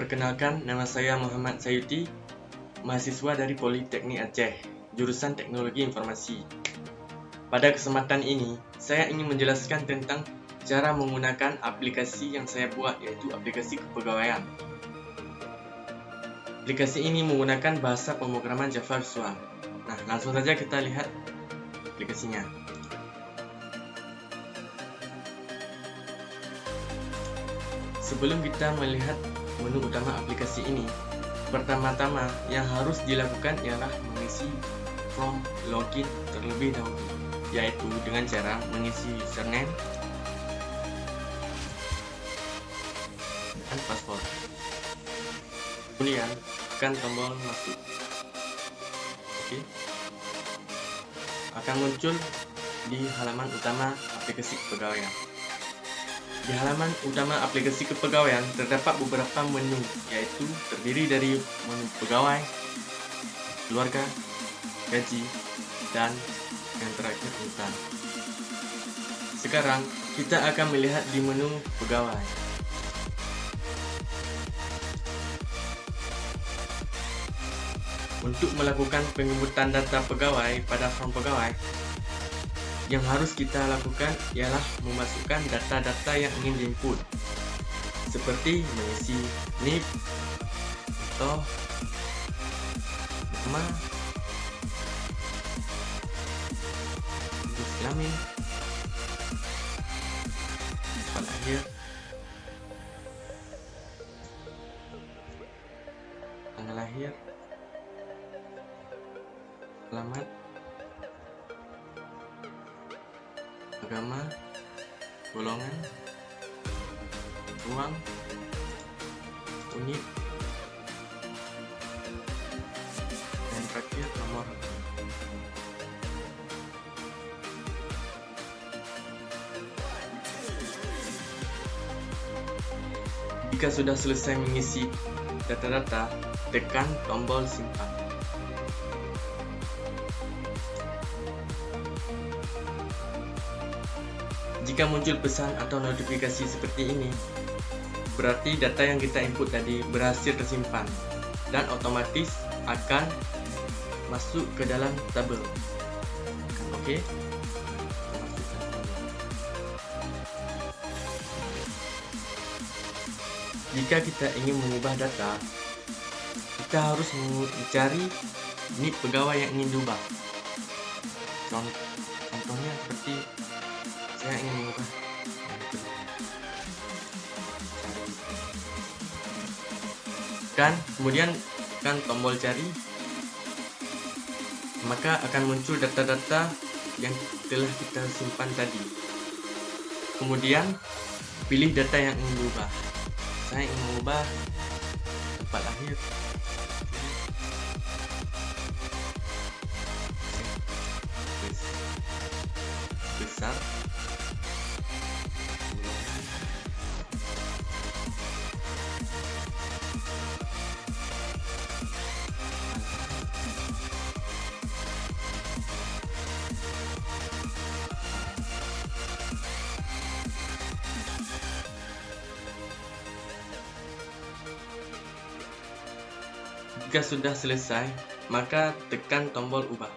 Perkenalkan, nama saya Muhammad Sayuti, mahasiswa dari Politeknik Aceh, jurusan Teknologi Informasi. Pada kesempatan ini, saya ingin menjelaskan tentang cara menggunakan aplikasi yang saya buat, yaitu aplikasi kepegawaian. Aplikasi ini menggunakan bahasa pemrograman Java Visual. Nah, langsung saja kita lihat aplikasinya. Sebelum kita melihat menu utama aplikasi ini, pertama-tama yang harus dilakukan ialah mengisi form login terlebih dahulu, yaitu dengan cara mengisi username dan password. Kemudian tekan tombol masuk. Oke. Akan muncul di halaman utama aplikasi kepegawaian. Di halaman utama aplikasi kepegawaian terdapat beberapa menu, yaitu terdiri dari menu pegawai, keluarga, gaji, dan yang terakhir hutan. Sekarang kita akan melihat di menu pegawai. Untuk melakukan penginputan data pegawai pada form pegawai, yang harus kita lakukan ialah memasukkan data-data yang ingin diinput, seperti mengisi NIP atau nama, jenis kelamin, tempat lahir, tanggal lahir, alamat, agama, golongan, uang, unit, dan terakhir nomor. Jika sudah selesai mengisi data-data, tekan tombol simpan. Jika muncul pesan atau notifikasi seperti ini, berarti data yang kita input tadi berhasil tersimpan dan otomatis akan masuk ke dalam tabel. Oke. Jika kita ingin mengubah data, kita harus mencari NIP pegawai yang ingin diubah. Contohnya seperti saya ingin mengubah kemudian tekan tombol cari, maka akan muncul data-data yang telah kita simpan tadi. Kemudian pilih data yang ingin diubah. Saya ingin mengubah tempat lahir, besar, Jika sudah selesai, maka tekan tombol ubah.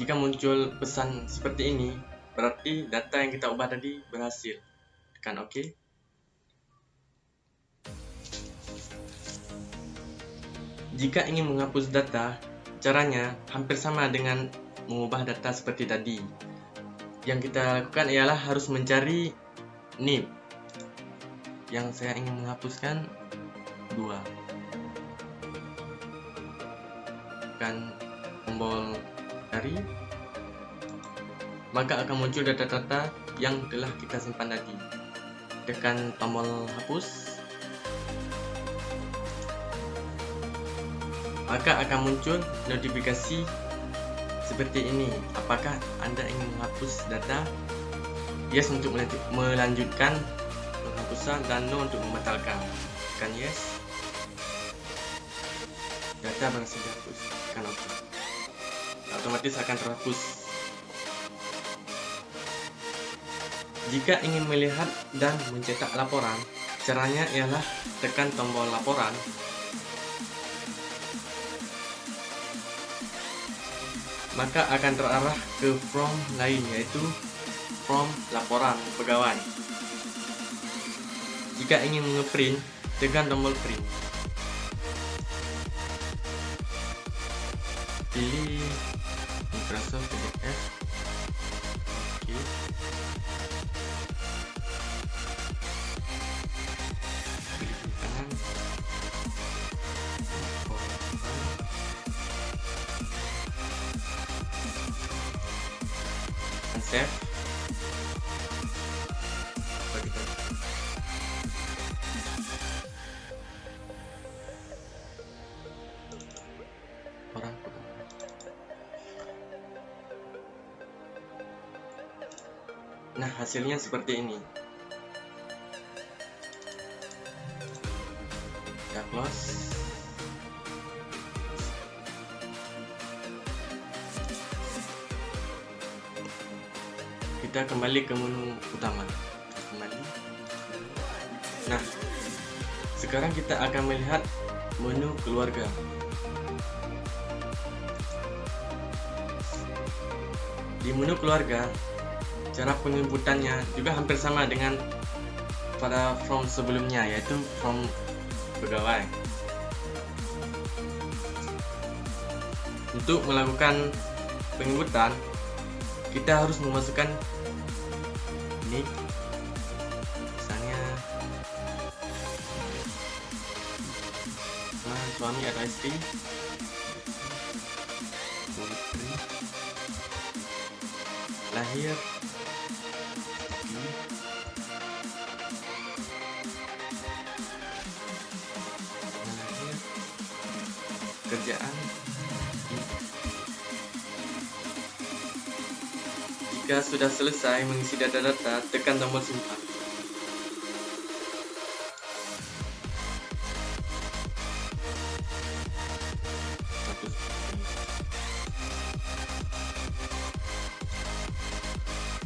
Jika muncul pesan seperti ini, berarti data yang kita ubah tadi berhasil. Tekan OK. Jika ingin menghapus data, caranya hampir sama dengan mengubah data seperti tadi. Yang kita lakukan ialah harus mencari NIP. Yang saya ingin menghapuskan 2. Tekan tombol cari, maka akan muncul data-data yang telah kita simpan tadi. Tekan tombol hapus, maka akan muncul notifikasi seperti ini. Apakah Anda ingin menghapus data? Yes untuk melanjutkan penghapusan dan no untuk membatalkan. Tekan yes. Data berhasil dihapus. Tekan OK. Otomatis akan terhapus. Jika ingin melihat dan mencetak laporan, Caranya ialah tekan tombol laporan, maka akan terarah ke form lain, yaitu form laporan pegawai. Jika ingin ngeprint, tekan tombol print. Pilih Microsoft PDF. Oke. Pilih kiri kanan. Dan save. Nah, hasilnya seperti ini. Kita close. Kita kembali ke menu utama. Kembali. Nah, sekarang kita akan melihat menu keluarga. Di menu keluarga, cara penyebutannya juga hampir sama dengan pada form sebelumnya, yaitu form pegawai. Untuk melakukan penyebutan, kita harus memasukkan nick, misalnya suami atau istri, putri, lahir, kerjaan. Jika sudah selesai mengisi data-data, tekan tombol simpan.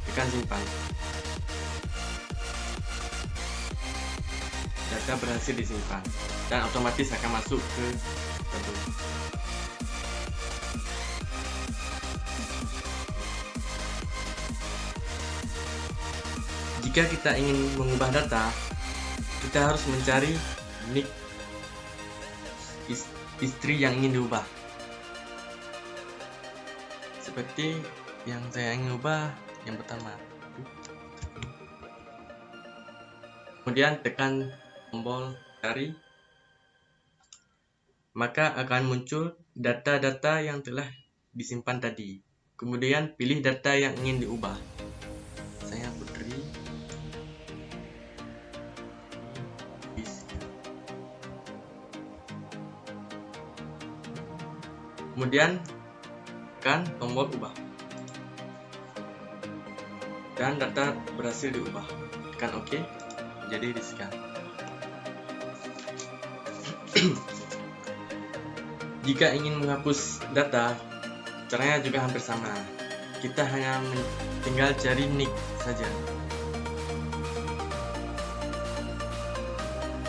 Tekan simpan. Data berhasil disimpan dan otomatis akan masuk ke tabel. Jika kita ingin mengubah data, kita harus mencari nick istri yang ingin diubah. Seperti yang saya ingin ubah yang pertama. Kemudian tekan tombol cari, maka akan muncul data-data yang telah disimpan tadi. Kemudian pilih data yang ingin diubah. Saya Putri. Kemudian tekan tombol ubah. Dan data berhasil diubah. Tekan OK. Jadi di-scan. Jika ingin menghapus data, caranya juga hampir sama. Kita hanya tinggal cari nick saja.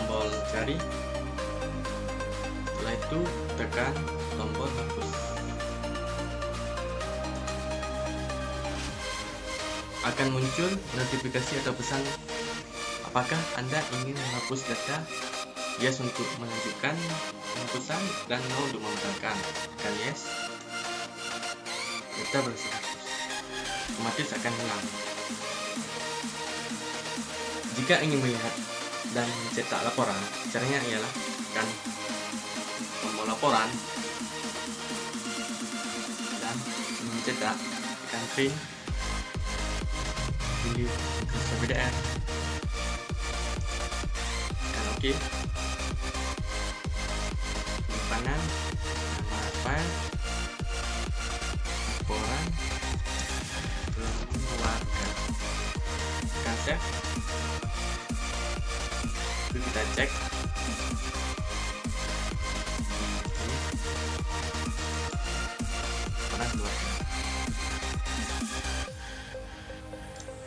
Tombol cari. Setelah itu tekan tombol hapus. Akan muncul notifikasi atau pesan apakah Anda ingin menghapus data. Yes untuk melanjutkan penghapusan dan no untuk membatalkan. Tekan yes. Data berhasil hapus. Otomatis akan hilang. Jika ingin melihat dan mencetak laporan, caranya ialah tekan tombol laporan dan mencetak, tekan print, pilih Microsoft PDF, tekan OK, penyimpanan, nama file, laporan, keluarga, tekan save. Itu kita cek.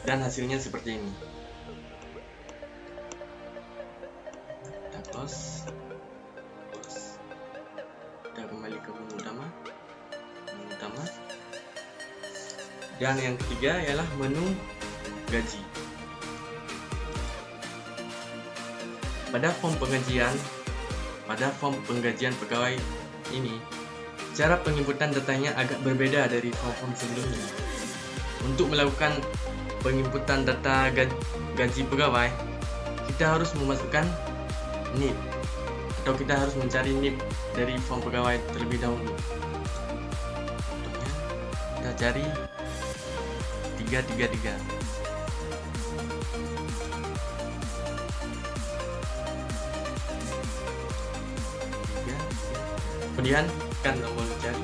Dan hasilnya seperti ini. Dan yang ketiga ialah menu gaji. Pada form penggajian pegawai ini, cara penginputan datanya agak berbeda dari form-form sebelumnya. Untuk melakukan penginputan data gaji pegawai, kita harus memasukkan NIP, atau kita harus mencari NIP dari form pegawai terlebih dahulu. Contohnya, kita cari 333. Kemudian tekan tombol cari.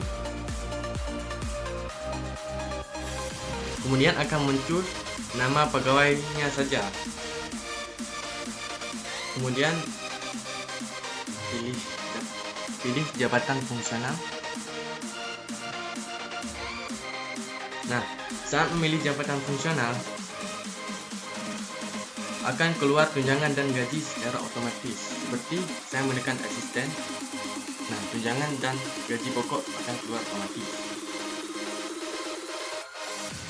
Kemudian akan muncul nama pegawainya saja. Kemudian pilih jabatan fungsional. Nah, saat memilih jabatan fungsional akan keluar tunjangan dan gaji secara otomatis. Seperti saya menekan asisten. Nah, tunjangan dan gaji pokok akan keluar otomatis.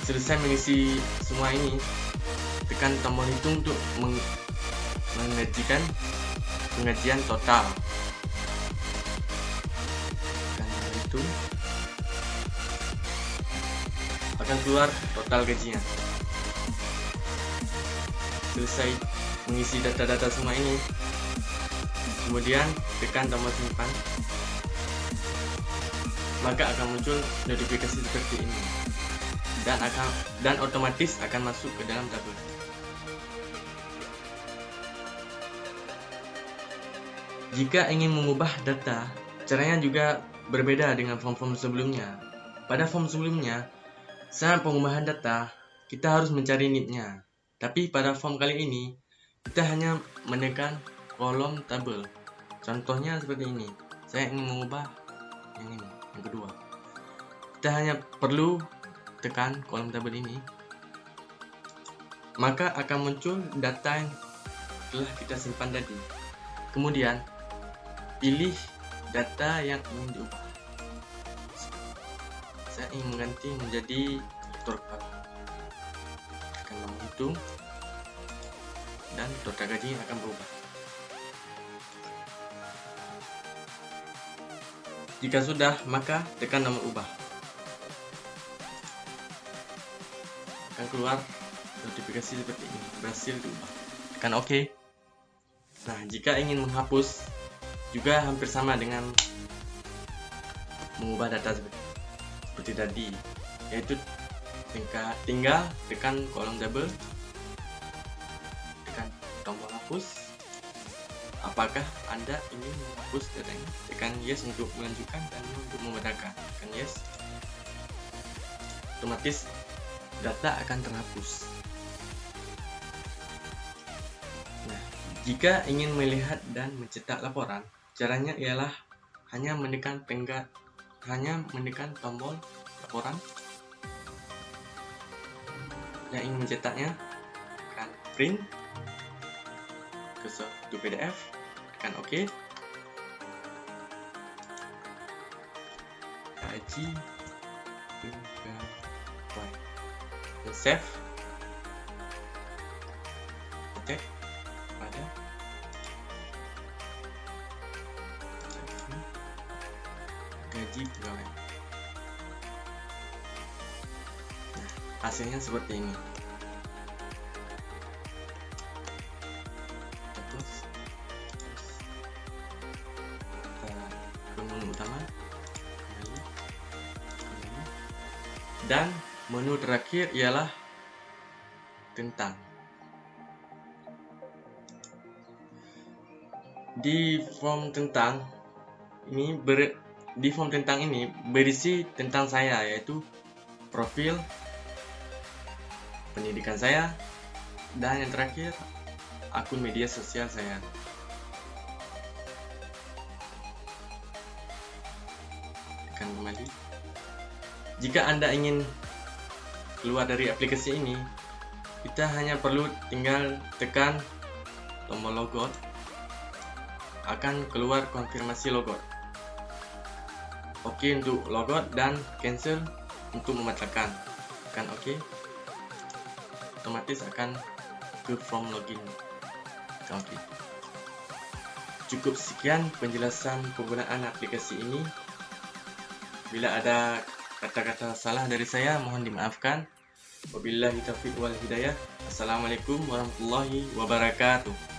Selesai mengisi semua ini, tekan tombol hitung untuk mengajukan pengajian total. Tekan tombol hitung, akan keluar total gajinya. Selesai mengisi data-data semua ini, kemudian tekan tombol simpan, maka akan muncul notifikasi seperti ini, dan otomatis akan masuk ke dalam tabel. Jika ingin mengubah data, caranya juga berbeda dengan form-form sebelumnya. Pada form sebelumnya, saat pengubahan data, kita harus mencari NIP-nya. Tapi pada form kali ini, kita hanya menekan kolom tabel. Contohnya seperti ini. Saya ingin mengubah yang ini, yang kedua. Kita hanya perlu tekan kolom tabel ini, maka akan muncul data yang telah kita simpan tadi. Kemudian pilih data yang ingin diubah. Saya ingin mengganti menjadi total gaji. Tekan tombol hitung dan total gaji akan berubah. Jika sudah, maka tekan tombol ubah. Akan keluar notifikasi seperti ini, berhasil diubah. Tekan OK. Nah, jika ingin menghapus, juga hampir sama dengan mengubah data seperti tadi, yaitu tinggal tekan kolom tabel, tekan tombol hapus. Apakah Anda ingin menghapus datanya? Tekan yes untuk melanjutkan dan untuk membedakan. Tekan yes. Otomatis data akan terhapus. Nah, jika ingin melihat dan mencetak laporan, caranya ialah hanya menekan tombol laporan. Yang ingin mencetaknya, tekan print ke suatu PDF, tekan OK. Gaji pegawai, dan save. Oke, pada gaji pegawai. Nah, hasilnya seperti ini. Terus ke menu utama, dan menu terakhir ialah tentang. Di form tentang ini berisi tentang saya, yaitu profil, pendidikan saya, dan yang terakhir akun media sosial saya. Tekan kembali. Jika Anda ingin keluar dari aplikasi ini, kita hanya perlu tinggal tekan tombol logout, akan keluar konfirmasi logout. Oke untuk logout dan cancel untuk membatalkan. tekan OK, otomatis akan ke form login. Tekan OK. Cukup sekian penjelasan penggunaan aplikasi ini. Bila ada kata-kata salah dari saya, mohon dimaafkan. Wabillahi taufiq wal hidayah. Assalamualaikum warahmatullahi wabarakatuh.